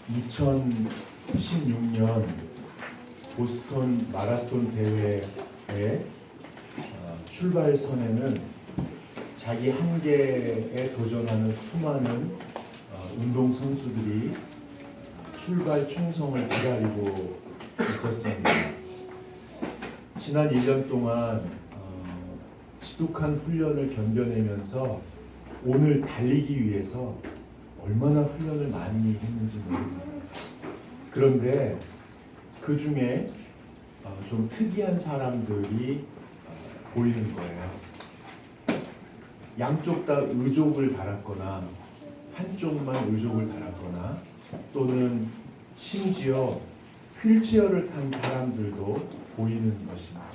2016년 보스턴 마라톤 대회의 출발선에는 자기 한계에 도전하는 수많은 운동 선수들이 출발 총성을 기다리고 있었습니다. 지난 1년 동안 지독한 훈련을 견뎌내면서 오늘 달리기 위해서 얼마나 훈련을 많이 했는지 모릅니다. 그런데 그 중에 좀 특이한 사람들이 보이는 거예요. 양쪽 다 의족을 달았거나 한쪽만 의족을 달았거나 또는 심지어 휠체어를 탄 사람들도 보이는 것입니다.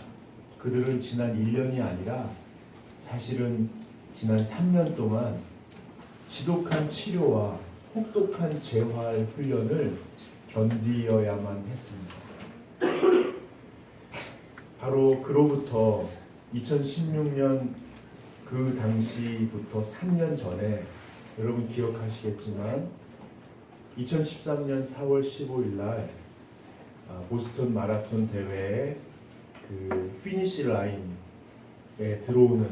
그들은 지난 1년이 아니라 사실은 지난 3년 동안 지독한 치료와 혹독한 재활 훈련을 견디어야만 했습니다. 바로 그로부터 2016년 그 당시부터 3년 전에 여러분 기억하시겠지만 2013년 4월 15일 날 보스턴 마라톤 대회에 그 피니시 라인에 들어오는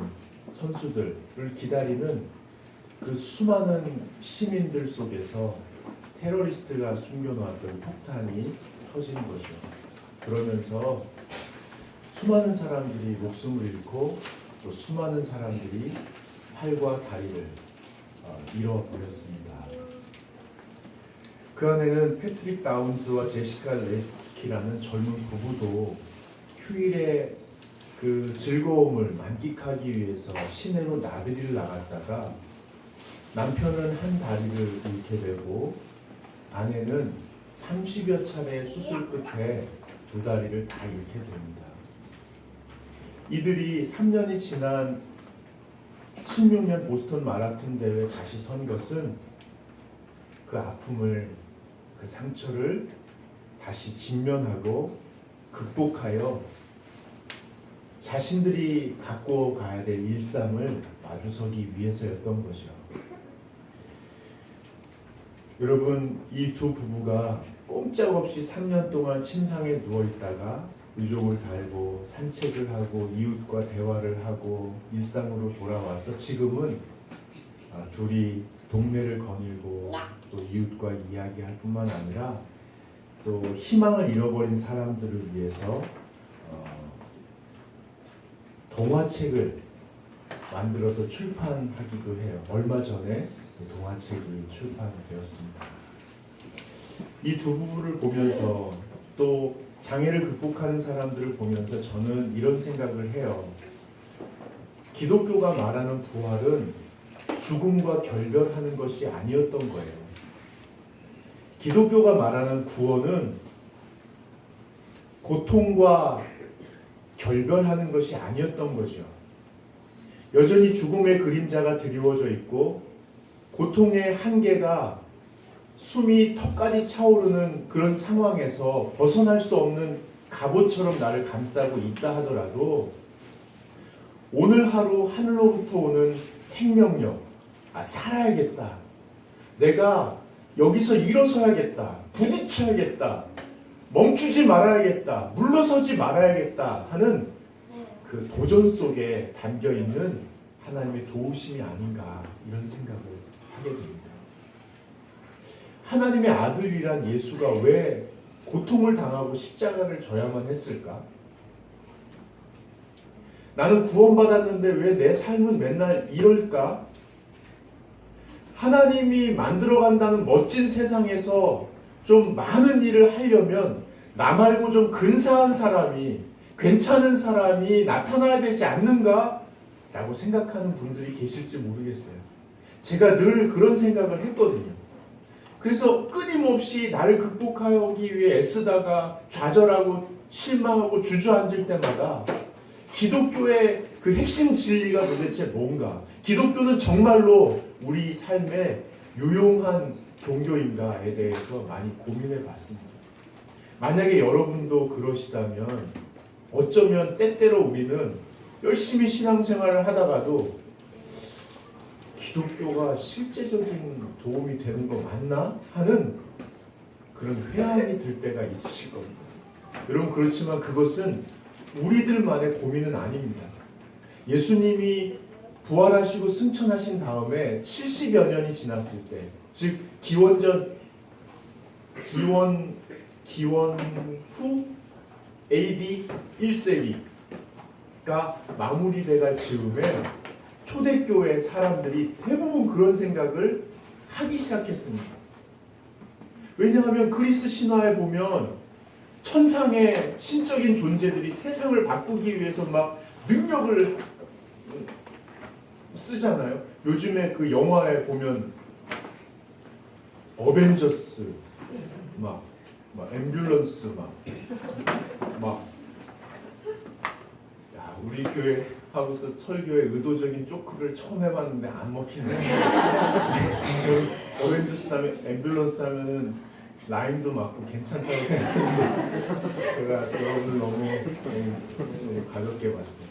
선수들을 기다리는 그 수많은 시민들 속에서 테러리스트가 숨겨놓았던 폭탄이 터진 거죠. 그러면서 수많은 사람들이 목숨을 잃고 또 수많은 사람들이 팔과 다리를 잃어버렸습니다. 그 안에는 패트릭 다운스와 제시카 레스키라는 젊은 부부도 휴일에 그 즐거움을 만끽하기 위해서 시내로 나들이를 나갔다가 남편은 한 다리를 잃게 되고 아내는 30여 차례 수술 끝에 두 다리를 다 잃게 됩니다. 이들이 3년이 지난 16년 보스턴 마라톤 대회에 다시 선 것은 그 아픔을, 그 상처를 다시 직면하고 극복하여 자신들이 갖고 가야 될 일상을 마주서기 위해서였던 거죠. 여러분, 이 두 부부가 꼼짝없이 3년 동안 침상에 누워있다가 의족을 달고 산책을 하고 이웃과 대화를 하고 일상으로 돌아와서 지금은 둘이 동네를 거닐고 또 이웃과 이야기할 뿐만 아니라 또 희망을 잃어버린 사람들을 위해서 동화책을 만들어서 출판하기도 해요. 얼마 전에 동화책이 출판되었습니다. 이 두 부부를 보면서 또 장애를 극복하는 사람들을 보면서 저는 이런 생각을 해요. 기독교가 말하는 부활은 죽음과 결별하는 것이 아니었던 거예요. 기독교가 말하는 구원은 고통과 결별하는 것이 아니었던 거죠. 여전히 죽음의 그림자가 드리워져 있고 고통의 한계가 숨이 턱까지 차오르는 그런 상황에서 벗어날 수 없는 갑옷처럼 나를 감싸고 있다 하더라도 오늘 하루 하늘로부터 오는 생명력, 살아야겠다. 내가 여기서 일어서야겠다. 부딪혀야겠다. 멈추지 말아야겠다. 물러서지 말아야겠다 하는 그 도전 속에 담겨있는 하나님의 도우심이 아닌가 이런 생각을 하게 됩니다. 하나님의 아들이란 예수가 왜 고통을 당하고 십자가를 져야만 했을까? 나는 구원받았는데 왜 내 삶은 맨날 이럴까? 하나님이 만들어간다는 멋진 세상에서 좀 많은 일을 하려면 나 말고 좀 근사한 사람이, 괜찮은 사람이 나타나야 되지 않는가? 라고 생각하는 분들이 계실지 모르겠어요. 제가 늘 그런 생각을 했거든요. 그래서 끊임없이 나를 극복하기 위해 애쓰다가 좌절하고 실망하고 주저앉을 때마다 기독교의 그 핵심 진리가 도대체 뭔가? 기독교는 정말로 우리 삶에 유용한 종교인가에 대해서 많이 고민해 봤습니다. 만약에 여러분도 그러시다면 어쩌면 때때로 우리는 열심히 신앙생활을 하다가도 기독교가 실제적인 도움이 되는 거 맞나? 하는 그런 회한이 들 때가 있으실 겁니다. 여러분, 그렇지만 그것은 우리들만의 고민은 아닙니다. 예수님이 부활하시고 승천하신 다음에 70여 년이 지났을 때, 즉 기원 후 AD 1세기가 마무리돼갈 즈음에 초대교회 사람들이 대부분 그런 생각을 하기 시작했습니다. 왜냐하면 그리스 신화에 보면 천상의 신적인 존재들이 세상을 바꾸기 위해서 막 능력을 쓰잖아요. 요즘에 그 영화에 보면 어벤져스 막 앰뷸런스 야, 우리 교회 하고서 설교에 의도적인 조크를 처음 해봤는데 안 먹히네. 어벤져스 다음에 앰뷸런스 하면은 라임도 맞고 괜찮다고 생각했는데 제가 여러분을 너무 가볍게 봤어요.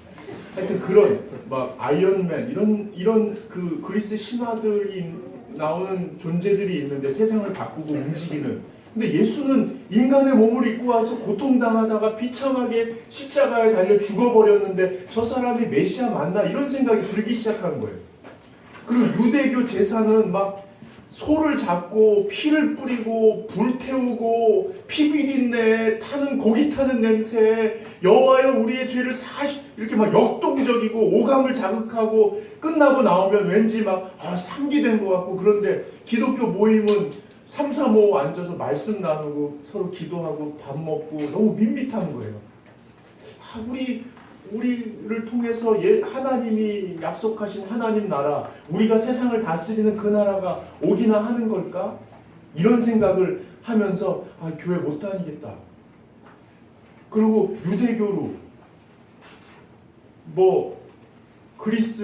하여튼 그런 막 아이언맨 이런 그 그리스 신화들이 나오는 존재들이 있는데 세상을 바꾸고 움직이는. 근데 예수는 인간의 몸을 입고 와서 고통당하다가 비참하게 십자가에 달려 죽어버렸는데 저 사람이 메시아 맞나 이런 생각이 들기 시작한 거예요. 그리고 유대교 제사는 막 소를 잡고 피를 뿌리고 불태우고 피비린내 타는 고기 타는 냄새 여호와여 우리의 죄를 이렇게 막 역동적이고 오감을 자극하고 끝나고 나오면 왠지 막 상기된 것 같고. 그런데 기독교 모임은 3, 4, 5 앉아서 말씀 나누고 서로 기도하고 밥 먹고 너무 밋밋한 거예요. 우리를 통해서 하나님이 약속하신 하나님 나라, 우리가 세상을 다스리는 그 나라가 오기나 하는 걸까? 이런 생각을 하면서 교회 못 다니겠다. 그리고 유대교로 그리스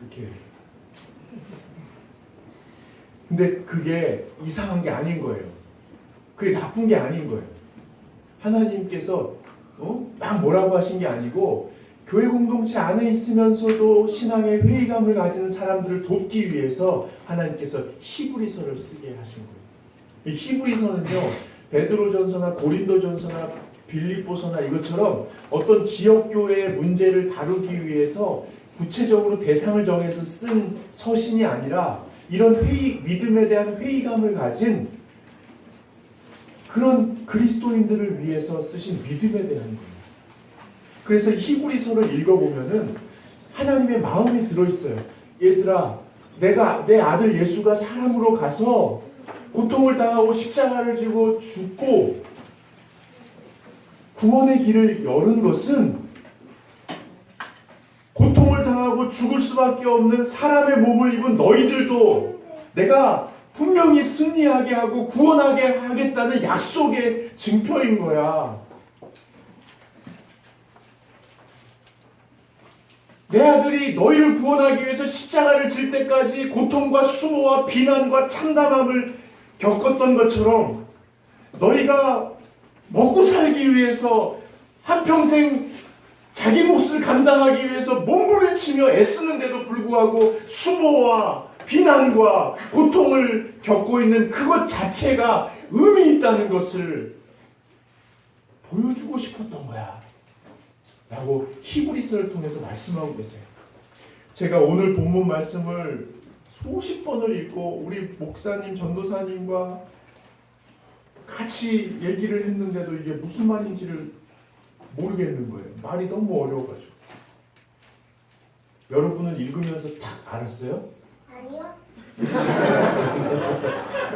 이렇게. 근데 그게 이상한 게 아닌 거예요. 그게 나쁜 게 아닌 거예요. 하나님께서 막 뭐라고 하신 게 아니고 교회 공동체 안에 있으면서도 신앙의 회의감을 가지는 사람들을 돕기 위해서 하나님께서 히브리서를 쓰게 하신 거예요. 이 히브리서는요, 베드로전서나 고린도전서나 빌립보서나 이것처럼 어떤 지역교회의 문제를 다루기 위해서 구체적으로 대상을 정해서 쓴 서신이 아니라 이런 믿음에 대한 회의감을 가진 그런 그리스도인들을 위해서 쓰신 믿음에 대한 거예요. 그래서 히브리서를 읽어보면은 하나님의 마음이 들어있어요. 얘들아, 내 아들 예수가 사람으로 가서 고통을 당하고 십자가를 지고 죽고 구원의 길을 여는 것은 고통을 당하고 죽을 수밖에 없는 사람의 몸을 입은 너희들도 내가 분명히 승리하게 하고 구원하게 하겠다는 약속의 증표인 거야. 내 아들이 너희를 구원하기 위해서 십자가를 질 때까지 고통과 수모와 비난과 참담함을 겪었던 것처럼 너희가 먹고 살기 위해서 한평생 자기 몫을 감당하기 위해서 몸부림치며 애쓰는데도 불구하고 수모와 비난과 고통을 겪고 있는 그것 자체가 의미 있다는 것을 보여주고 싶었던 거야 라고 히브리서를 통해서 말씀하고 계세요. 제가 오늘 본문 말씀을 수십 번을 읽고 우리 목사님, 전도사님과 같이 얘기를 했는데도 이게 무슨 말인지를 모르겠는 거예요. 말이 너무 어려워가지고. 여러분은 읽으면서 딱 알았어요? 아니요.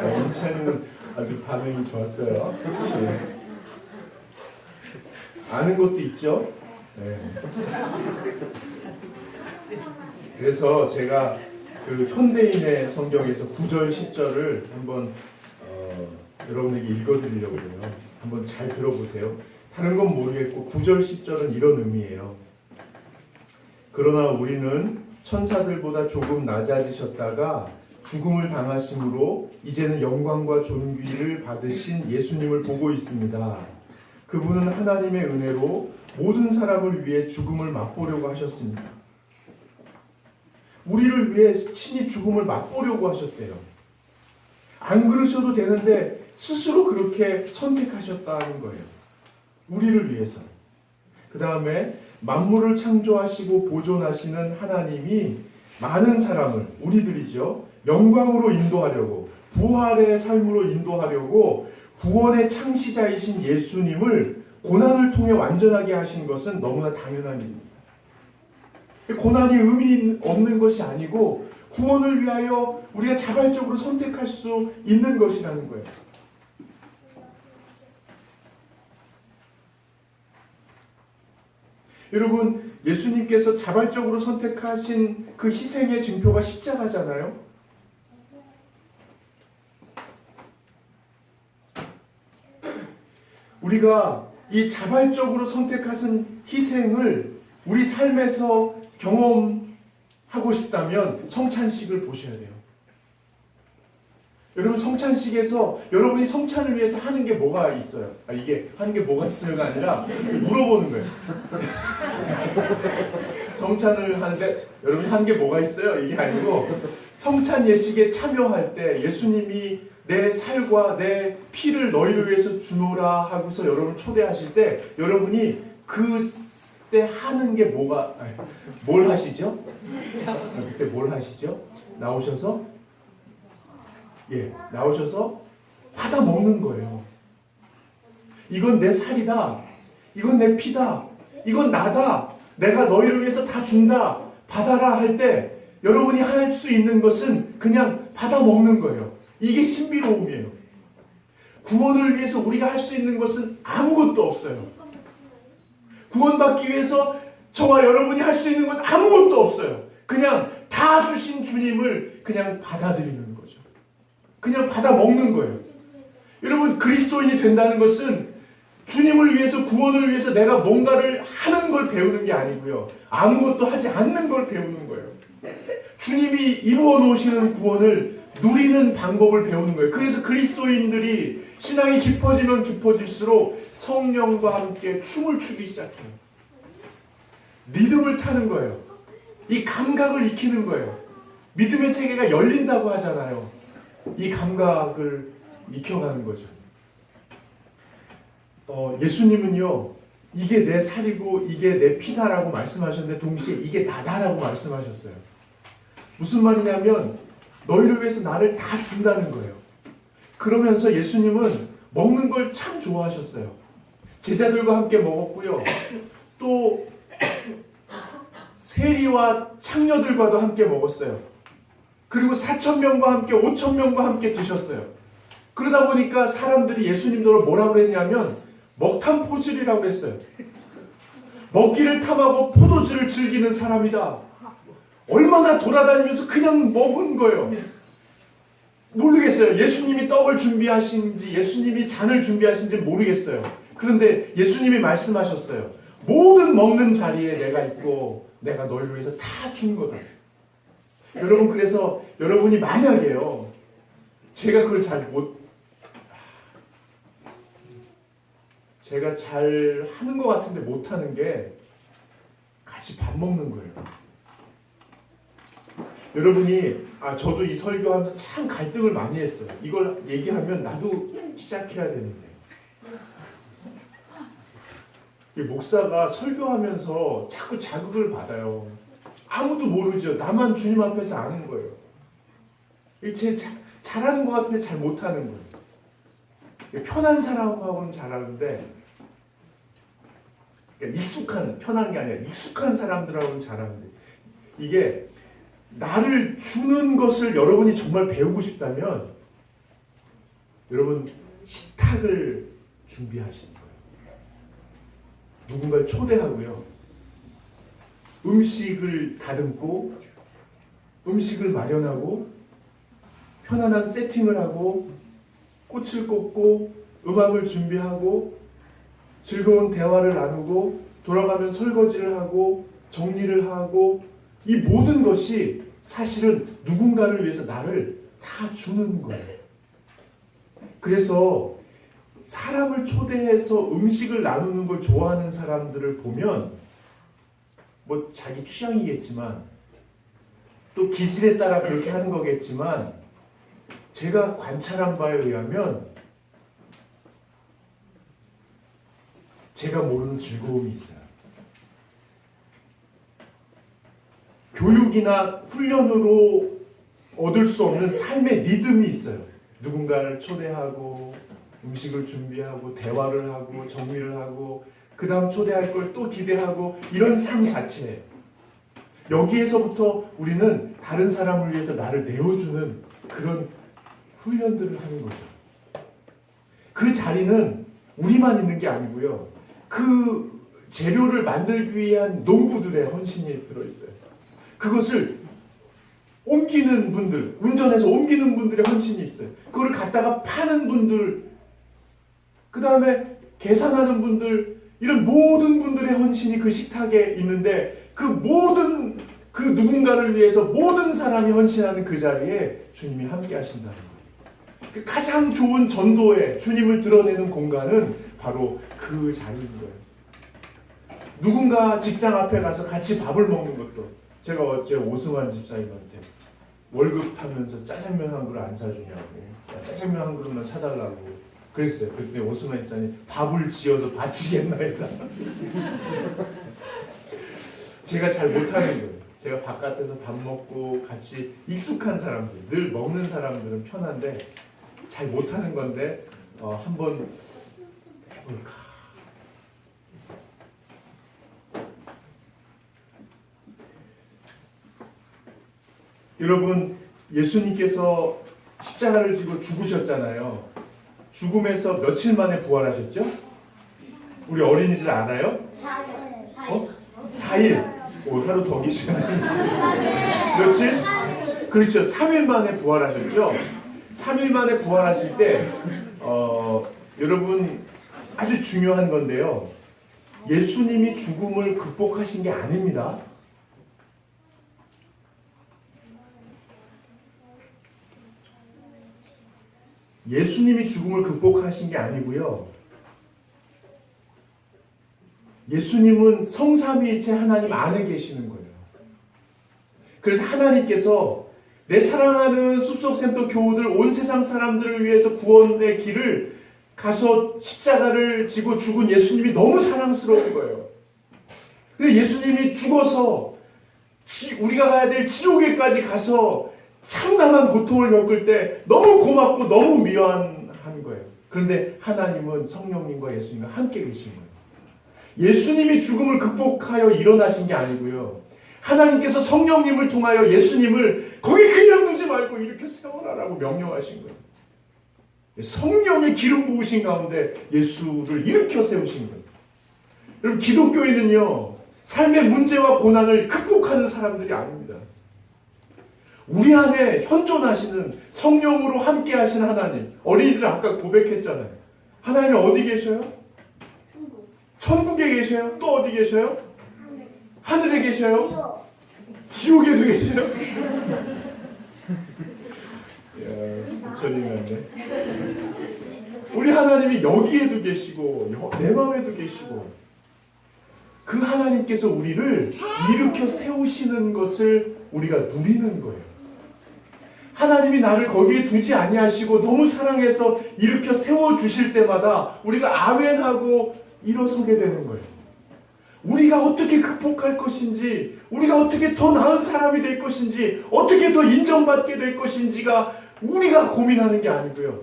원찬은 아주 반응이 좋았어요. 네. 아는 것도 있죠? 네. 그래서 제가 그 현대인의 성경에서 9절, 10절을 한번 여러분에게 읽어드리려고 해요. 한번 잘 들어보세요. 다른 건 모르겠고 9절, 10절은 이런 의미예요. 그러나 우리는 천사들보다 조금 낮아지셨다가 죽음을 당하심으로 이제는 영광과 존귀를 받으신 예수님을 보고 있습니다. 그분은 하나님의 은혜로 모든 사람을 위해 죽음을 맛보려고 하셨습니다. 우리를 위해 친히 죽음을 맛보려고 하셨대요. 안 그러셔도 되는데 스스로 그렇게 선택하셨다는 거예요. 우리를 위해서. 그 다음에 만물을 창조하시고 보존하시는 하나님이 많은 사람을, 우리들이죠, 영광으로 인도하려고, 부활의 삶으로 인도하려고 구원의 창시자이신 예수님을 고난을 통해 완전하게 하신 것은 너무나 당연한 일입니다. 고난이 의미 없는 것이 아니고 구원을 위하여 우리가 자발적으로 선택할 수 있는 것이라는 거예요. 여러분, 예수님께서 자발적으로 선택하신 그 희생의 징표가 십자가잖아요. 우리가 이 자발적으로 선택하신 희생을 우리 삶에서 경험하고 싶다면 성찬식을 보셔야 돼요. 여러분, 성찬식에서 여러분이 성찬을 위해서 하는 게 뭐가 있어요? 이게 하는 게 뭐가 있어요가 아니라 물어보는 거예요. 성찬을 하는데 여러분이 하는 게 뭐가 있어요? 이게 아니고, 성찬 예식에 참여할 때 예수님이 내 살과 내 피를 너희를 위해서 주노라 하고서 여러분 초대하실 때 여러분이 그때 하는 게 뭘 하시죠? 그때 뭘 하시죠? 나오셔서 받아 먹는 거예요. 이건 내 살이다. 이건 내 피다. 이건 나다. 내가 너희를 위해서 다 준다. 받아라 할 때 여러분이 할 수 있는 것은 그냥 받아 먹는 거예요. 이게 신비로움이에요. 구원을 위해서 우리가 할 수 있는 것은 아무것도 없어요. 구원받기 위해서 저와 여러분이 할 수 있는 건 아무것도 없어요. 그냥 다 주신 주님을 그냥 받아들이는 거죠. 그냥 받아 먹는 거예요. 여러분, 그리스도인이 된다는 것은 주님을 위해서, 구원을 위해서 내가 뭔가를 하는 걸 배우는 게 아니고요, 아무것도 하지 않는 걸 배우는 거예요. 주님이 이루어 놓으시는 구원을 누리는 방법을 배우는 거예요. 그래서 그리스도인들이 신앙이 깊어지면 깊어질수록 성령과 함께 춤을 추기 시작해요. 리듬을 타는 거예요. 이 감각을 익히는 거예요. 믿음의 세계가 열린다고 하잖아요. 이 감각을 익혀가는 거죠. 예수님은요, 이게 내 살이고 이게 내 피다라고 말씀하셨는데 동시에 이게 나다라고 말씀하셨어요. 무슨 말이냐면 너희를 위해서 나를 다 준다는 거예요. 그러면서 예수님은 먹는 걸 참 좋아하셨어요. 제자들과 함께 먹었고요. 또 세리와 창녀들과도 함께 먹었어요. 그리고 4,000명과 함께 5,000명과 함께 드셨어요. 그러다 보니까 사람들이 예수님들을 뭐라고 했냐면 먹탐포질이라고 했어요. 먹기를 탐하고 포도주를 즐기는 사람이다. 얼마나 돌아다니면서 그냥 먹은 거예요. 모르겠어요. 예수님이 떡을 준비하신지 예수님이 잔을 준비하신지 모르겠어요. 그런데 예수님이 말씀하셨어요. 모든 먹는 자리에 내가 있고 내가 너희를 위해서 다 준 거다. 여러분, 그래서 여러분이 만약에요, 제가 그걸 제가 잘 하는 것 같은데 못하는 게 같이 밥 먹는 거예요. 여러분이 저도 이 설교하면서 참 갈등을 많이 했어요. 이걸 얘기하면 나도 시작해야 되는데, 이 목사가 설교하면서 자꾸 자극을 받아요. 아무도 모르죠. 나만 주님 앞에서 아는 거예요. 잘하는 것 같은데 잘 못하는 거예요. 편한 사람하고는 잘하는데, 편한 게 아니라 익숙한 사람들하고는 잘하는데, 이게 나를 주는 것을 여러분이 정말 배우고 싶다면 여러분 식탁을 준비하시는 거예요. 누군가를 초대하고요, 음식을 다듬고 음식을 마련하고 편안한 세팅을 하고 꽃을 꽂고 음악을 준비하고 즐거운 대화를 나누고 돌아가면 설거지를 하고 정리를 하고, 이 모든 것이 사실은 누군가를 위해서 나를 다 주는 거예요. 그래서 사람을 초대해서 음식을 나누는 걸 좋아하는 사람들을 보면 뭐 자기 취향이겠지만 또 기질에 따라 그렇게 하는 거겠지만 제가 관찰한 바에 의하면 제가 모르는 즐거움이 있어요. 교육이나 훈련으로 얻을 수 없는 삶의 리듬이 있어요. 누군가를 초대하고 음식을 준비하고 대화를 하고 정리를 하고 그 다음 초대할 걸 또 기대하고 이런 삶 자체예요. 여기에서부터 우리는 다른 사람을 위해서 나를 내어주는 그런 훈련들을 하는 거죠. 그 자리는 우리만 있는 게 아니고요. 그 재료를 만들기 위한 농부들의 헌신이 들어있어요. 그것을 옮기는 분들, 운전해서 옮기는 분들의 헌신이 있어요. 그걸 갖다가 파는 분들, 그 다음에 계산하는 분들, 이런 모든 분들의 헌신이 그 식탁에 있는데 그 모든 그 누군가를 위해서 모든 사람이 헌신하는 그 자리에 주님이 함께 하신다는 거예요. 가장 좋은 전도에 주님을 드러내는 공간은 바로 그 자리인 거예요. 누군가 직장 앞에 가서 같이 밥을 먹는 것도, 제가 어제 오승환 집사님한테 월급 타면서 짜장면 한 그릇 안 사주냐고, 짜장면 한 그릇만 사달라고 그랬어요. 그랬더니 오승환 집사님 밥을 지어서 바치겠나이다. 제가 잘 못하는 거예요. 제가 바깥에서 밥 먹고 같이 익숙한 사람들, 늘 먹는 사람들은 편한데 잘 못하는 건데 한번 해볼까. 여러분, 예수님께서 십자가를 지고 죽으셨잖아요. 죽음에서 며칠 만에 부활하셨죠? 우리 어린이들 알아요? 4일. 오, 하루 더 계시네. 며칠? 그렇죠. 3일 만에 부활하셨죠? 3일 만에 부활하실 때 여러분 아주 중요한 건데요. 예수님이 죽음을 극복하신 게 아닙니다. 예수님이 죽음을 극복하신 게 아니고요. 예수님은 성삼위일체 하나님 안에 계시는 거예요. 그래서 하나님께서 내 사랑하는 숲속샘터 교우들 온 세상 사람들을 위해서 구원의 길을 가서 십자가를 지고 죽은 예수님이 너무 사랑스러운 거예요. 근데 예수님이 죽어서 우리가 가야 될 지옥에까지 가서 참담한 고통을 겪을 때 너무 고맙고 너무 미안한 거예요. 그런데 하나님은 성령님과 예수님과 함께 계신 거예요. 예수님이 죽음을 극복하여 일어나신 게 아니고요. 하나님께서 성령님을 통하여 예수님을 거기 그냥 두지 말고 일으켜 세워라라고 명령하신 거예요. 성령의 기름 부으신 가운데 예수를 일으켜 세우신 거예요. 여러분, 기독교인은요, 삶의 문제와 고난을 극복하는 사람들이 아닙니다. 우리 안에 현존하시는 성령으로 함께 하신 하나님, 어린이들 아까 고백했잖아요. 하나님이 어디 계셔요? 천국에 계셔요? 또 어디 계셔요? 하늘에 계셔요? 지옥에도 계셔요? 이야, 부처님 같네. 우리 하나님이 여기에도 계시고 내 마음에도 계시고 그 하나님께서 우리를 일으켜 세우시는 것을 우리가 누리는 거예요. 하나님이 나를 거기에 두지 아니하시고 너무 사랑해서 일으켜 세워주실 때마다 우리가 아멘하고 일어서게 되는 거예요. 우리가 어떻게 극복할 것인지, 우리가 어떻게 더 나은 사람이 될 것인지, 어떻게 더 인정받게 될 것인지가 우리가 고민하는 게 아니고요.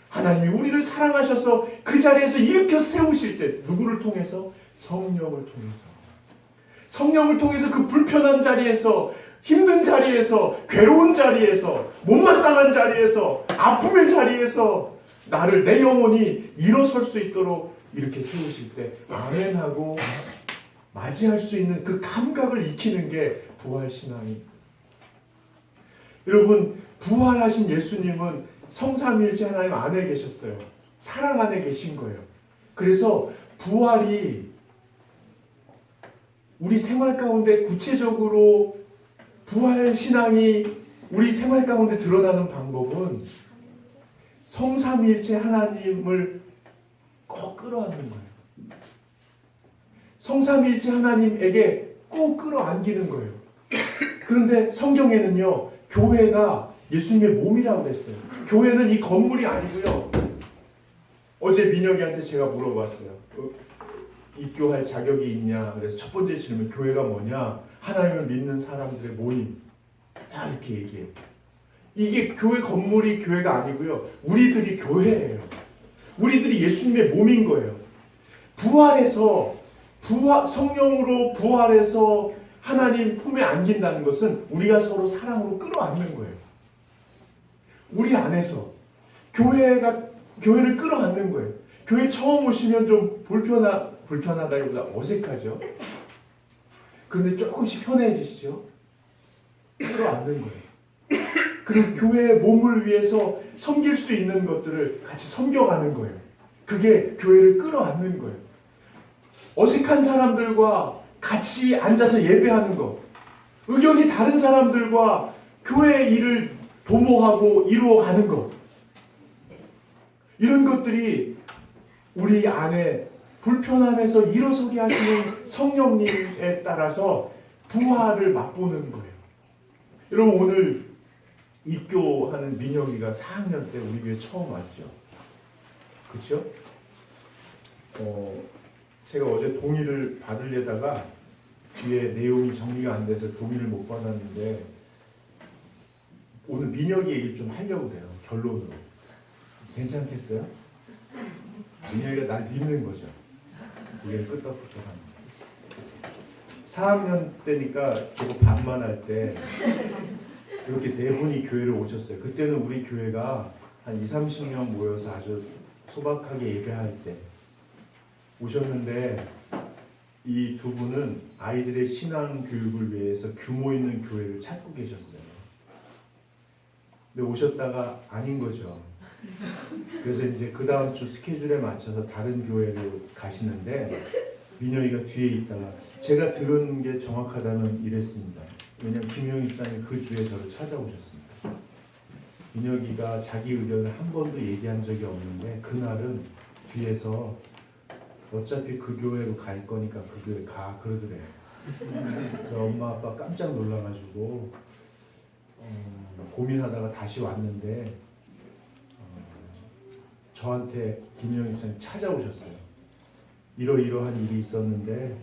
하나님이 우리를 사랑하셔서 그 자리에서 일으켜 세우실 때 누구를 통해서? 성령을 통해서. 성령을 통해서 그 불편한 자리에서, 힘든 자리에서, 괴로운 자리에서, 못마땅한 자리에서, 아픔의 자리에서 나를, 내 영혼이 일어설 수 있도록 이렇게 세우실 때 아멘하고 맞이할 수 있는 그 감각을 익히는 게 부활신앙입니다. 여러분, 부활하신 예수님은 성삼위일체 하나님 안에 계셨어요. 사랑 안에 계신 거예요. 그래서 부활이 우리 생활 가운데 구체적으로 부활신앙이 우리 생활 가운데 드러나는 방법은 성삼위일체 하나님을 꼭 끌어안는 거예요. 성삼위일체 하나님에게 꼭 끌어안기는 거예요. 그런데 성경에는요, 교회가 예수님의 몸이라고 그랬어요. 교회는 이 건물이 아니고요. 어제 민혁이한테 제가 물어봤어요. 입교할 자격이 있냐? 그래서 첫 번째 질문, 교회가 뭐냐? 하나님을 믿는 사람들의 모임. 다 이렇게 얘기해요. 이게 교회 건물이 교회가 아니고요. 우리들이 교회예요. 우리들이 예수님의 몸인 거예요. 성령으로 부활해서 하나님 품에 안긴다는 것은 우리가 서로 사랑으로 끌어안는 거예요. 우리 안에서 교회를 끌어안는 거예요. 교회 처음 오시면 좀 불편하다기보다 어색하죠. 그런데 조금씩 편해지시죠. 끌어안는 거예요. 그리고 교회의 몸을 위해서 섬길 수 있는 것들을 같이 섬겨가는 거예요. 그게 교회를 끌어안는 거예요. 어색한 사람들과 같이 앉아서 예배하는 것, 의견이 다른 사람들과 교회의 일을 도모하고 이루어가는 것, 이런 것들이 우리 안에 불편함에서 일어서게 하시는 성령님에 따라서 부활을 맛보는 거예요. 여러분, 오늘 입교하는 민혁이가 4학년 때 우리 교회 처음 왔죠. 그렇죠? 제가 어제 동의를 받으려다가 뒤에 내용이 정리가 안 돼서 동의를 못 받았는데 오늘 민혁이 얘기를 좀 하려고 그래요. 결론으로. 괜찮겠어요? 민혁이가 날 믿는 거죠. 그게 끄떡끄떡한 4학년 때니까 저거 반만할 때 이렇게 네 분이 교회를 오셨어요. 그때는 우리 교회가 한 20-30명 모여서 아주 소박하게 예배할 때 오셨는데 이 두 분은 아이들의 신앙 교육을 위해서 규모 있는 교회를 찾고 계셨어요. 근데 오셨다가 아닌 거죠. 그래서 이제 그 다음 주 스케줄에 맞춰서 다른 교회로 가시는데 민영이가 뒤에 있다가 제가 들은 게 정확하다면 이랬습니다. 왜냐하면 김용 입사님 그 주에 저를 찾아오셨습니다. 민혁이가 자기 의견을 한 번도 얘기한 적이 없는데 그날은 뒤에서 어차피 그 교회로 갈 거니까 그 교회 가 그러더래요. 엄마 아빠 깜짝 놀라가지고 고민하다가 다시 왔는데 저한테 김영 입사님 찾아오셨어요. 이러이러한 일이 있었는데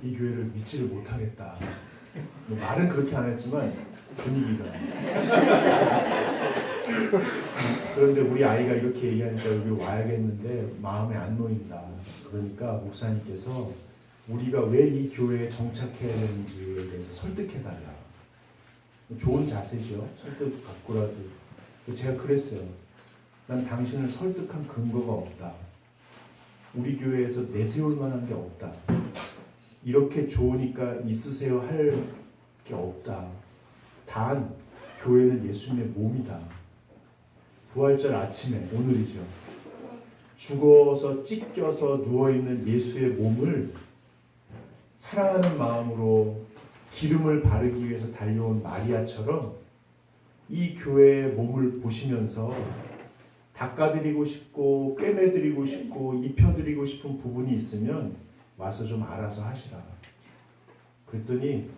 이 교회를 믿지를 못하겠다. 뭐 말은 그렇게 안 했지만 분위기가. 그런데 우리 아이가 이렇게 얘기하니까 여기 와야겠는데 마음에 안 놓인다. 그러니까 목사님께서 우리가 왜 이 교회에 정착해야 되는지에 대해서 설득해달라. 좋은 자세죠. 설득 받고라도. 제가 그랬어요. 난 당신을 설득한 근거가 없다. 우리 교회에서 내세울 만한 게 없다. 이렇게 좋으니까 있으세요 할 게 없다. 단 교회는 예수님의 몸이다. 부활절 아침에 오늘이죠. 죽어서 찢겨서 누워있는 예수의 몸을 사랑하는 마음으로 기름을 바르기 위해서 달려온 마리아처럼 이 교회의 몸을 보시면서 닦아드리고 싶고 꿰매드리고 싶고 입혀드리고 싶은 부분이 있으면 와서 좀 알아서 하시라. 그랬더니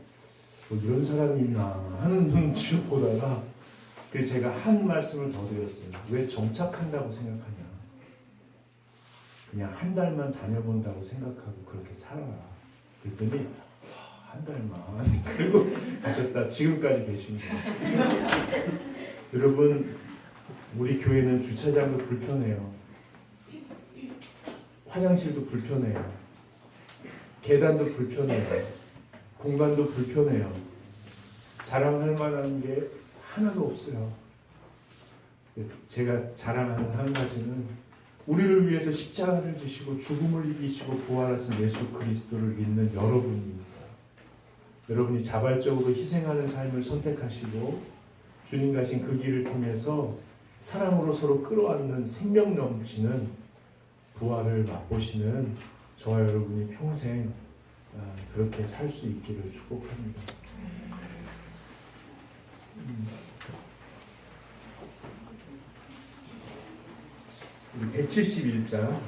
뭐 이런 사람이 있나 하는 눈치를 보다가 그래서 제가 한 말씀을 더 드렸어요. 왜 정착한다고 생각하냐. 그냥 한 달만 다녀본다고 생각하고 그렇게 살아라. 그랬더니 한 달만 그리고 가셨다. 지금까지 계신 거예요. 여러분, 우리 교회는 주차장도 불편해요. 화장실도 불편해요. 계단도 불편해요. 공간도 불편해요. 자랑할 만한 게 하나도 없어요. 제가 자랑하는 한 가지는 우리를 위해서 십자가를 지시고 죽음을 이기시고 부활하신 예수 그리스도를 믿는 여러분입니다. 여러분이 자발적으로 희생하는 삶을 선택하시고 주님 가신 그 길을 통해서 사랑으로 서로 끌어안는 생명 넘치는 부활을 맛보시는 저와 여러분이 평생 그렇게 살 수 있기를 축복합니다. 우리 171장